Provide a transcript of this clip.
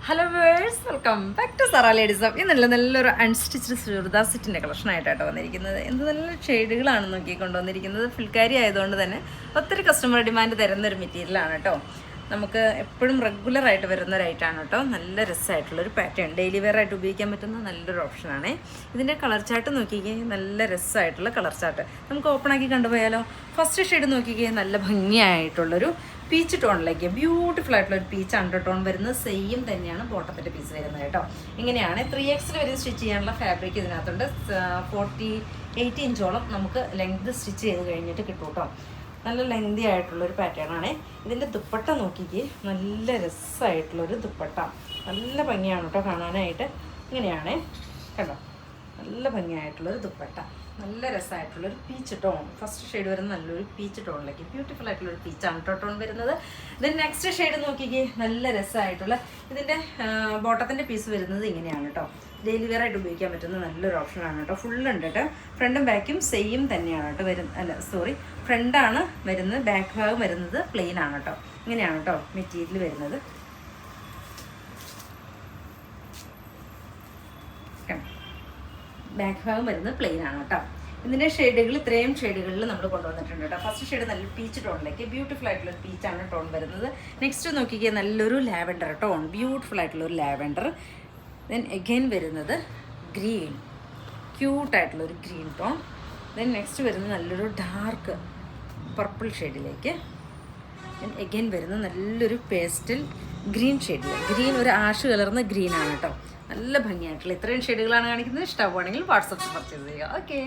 Hello viewers, welcome back to Sara ladies of. ഇന്നല്ല നല്ലൊരു unstitched churidar സെറ്റിൻ്റെ കളക്ഷനായിട്ടാണ് വന്നിരിക്കുന്നത്. എന്ത് നല്ല ഷെയ്ഡുകളാണ് നോക്കി കൊണ്ടുവന്നിരിക്കുന്നത്. ഫുൾക്കാരി ആയതുകൊണ്ട് തന്നെ ഒത്തിരി കസ്റ്റമർ ഡിമാൻഡ് തരുന്നൊരു മെറ്റീരിയലാണ് കേട്ടോ. നമുക്ക് എപ്പോഴും റെഗുലറായിട്ട് വരുന്നൊരൈറ്റാണ് കേട്ടോ. നല്ല രസമായിട്ടുള്ളൊരു പാറ്റേൺ, ഡെയിലി വെയർ ആയിട്ട് ഉപയോഗിക്കാൻ പറ്റുന്ന നല്ലൊരു ഓപ്ഷനാണ്. ഇതിൻ്റെ കളർ ചാർട്ട് നോക്കിക്കേ, നല്ല രസമായിട്ടുള്ള കളർ ചാർട്ട്. നമുക്ക് ഓപ്പണാക്കി കണ്ടുപോയാലോ. ഫസ്റ്റ് ഷെയ്ഡ് നോക്കിക്കേ, നല്ല ഭംഗിയായിട്ടുള്ളൊരു പീച്ച് ടോണിലേക്ക് ബ്യൂട്ടിഫുൾ ആയിട്ടുള്ള ഒരു പീച്ച് അണ്ടർ ടോൺ വരുന്നത്. സെയിം തന്നെയാണ് ബോട്ടത്തിൻ്റെ പീസ് വരുന്നത് കേട്ടോ. ഇങ്ങനെയാണ് 3X വരെ സ്റ്റിച്ച് ചെയ്യാനുള്ള ഫാബ്രിക് ഇതിനകത്തുണ്ട്. 48 ഇഞ്ചോളം നമുക്ക് ലെങ്ത് സ്റ്റിച്ച് ചെയ്ത് കഴിഞ്ഞിട്ട് കിട്ടും കേട്ടോ. നല്ല ലെങ്തി ആയിട്ടുള്ളൊരു പാറ്റേൺ ആണ്. ഇതിൻ്റെ ദുപ്പട്ട നോക്കിക്കേ, നല്ല രസമായിട്ടുള്ളൊരു ദുപ്പട്ട. നല്ല ഭംഗിയാണ് കേട്ടോ കാണാനായിട്ട്. ഇങ്ങനെയാണ് കേട്ടോ, നല്ല ഭംഗിയായിട്ടുള്ളൊരു ദുപ്പട്ട, നല്ല രസമായിട്ടുള്ളൊരു പീച്ച് ടോൺ. ഫസ്റ്റ് ഷെയ്ഡ് വരുന്നത് നല്ലൊരു പീച്ച് ടോണിലേക്ക് ബ്യൂട്ടിഫുൾ ആയിട്ടുള്ളൊരു പീച്ച് അണ്ടർ ടോൺ വരുന്നത്. ഇതിന് നെക്സ്റ്റ് ഷെയ്ഡ് നോക്കിക്കേ, നല്ല രസമായിട്ടുള്ള ഇതിൻ്റെ ബോട്ടത്തിൻ്റെ പീസ് വരുന്നത് ഇങ്ങനെയാണ് കേട്ടോ. ഡെയിലി വെയർ ആയിട്ട് ഉപയോഗിക്കാൻ പറ്റുന്ന നല്ലൊരു ഓപ്ഷനാണ് കേട്ടോ. ഫുള്ളുണ്ട് കേട്ടോ. ഫ്രണ്ടും ബാക്കും സെയിം തന്നെയാണ് കേട്ടോ. ഫ്രണ്ടാണ് വരുന്നത്, ബാക്ക് ഭാഗം വരുന്നത് പ്ലെയിൻ ആണ് കേട്ടോ. ഇങ്ങനെയാണ് കേട്ടോ മെറ്റീരിയൽ വരുന്നത്. ബാക്ക് ഭാഗം വരുന്നത് പ്ലെയിൻ ആണ് കേട്ടോ. ഇതിൻ്റെ ഷെയ്ഡുകൾ ഇത്രയും ഷെയ്ഡുകളിൽ നമ്മൾ കൊണ്ടുവന്നിട്ടുണ്ട് കേട്ടോ. ഫസ്റ്റ് ഷെയ്ഡ് നല്ല പീച്ച് ടോണിലേക്ക് ബ്യൂട്ടിഫുൾ ആയിട്ടുള്ളൊരു പീച്ചാണ് ടോൺ വരുന്നത്. നെക്സ്റ്റ് നോക്കിക്കുക, നല്ലൊരു ലാവൻഡർ ടോൺ, ബ്യൂട്ടിഫുൾ ആയിട്ടുള്ളൊരു ലാവൻഡർ. ദെൻ എഗെയിൻ വരുന്നത് ഗ്രീൻ, ക്യൂട്ടായിട്ടുള്ളൊരു ഗ്രീൻ ടോൺ. ദെൻ നെക്സ്റ്റ് വരുന്നത് നല്ലൊരു ഡാർക്ക് പർപ്പിൾ ഷെയ്ഡിലേക്ക്. ദെൻ എഗെയിൻ വരുന്നത് നല്ലൊരു പേസ്റ്റൽ ഗ്രീൻ ഷെയ്ഡിൽ. ഗ്രീൻ ഒരു ആഷ് കലർന്ന ഗ്രീനാണ് കേട്ടോ. നല്ല ഭംഗിയായിട്ടുള്ള ഇത്രയും ഷെയ്ഡുകളാണ് കാണിക്കുന്നത്. ഇഷ്ടമാവുകയാണെങ്കിൽ വാട്സപ്പിൽ പർച്ചേസ് ചെയ്യുക. ഓക്കെ.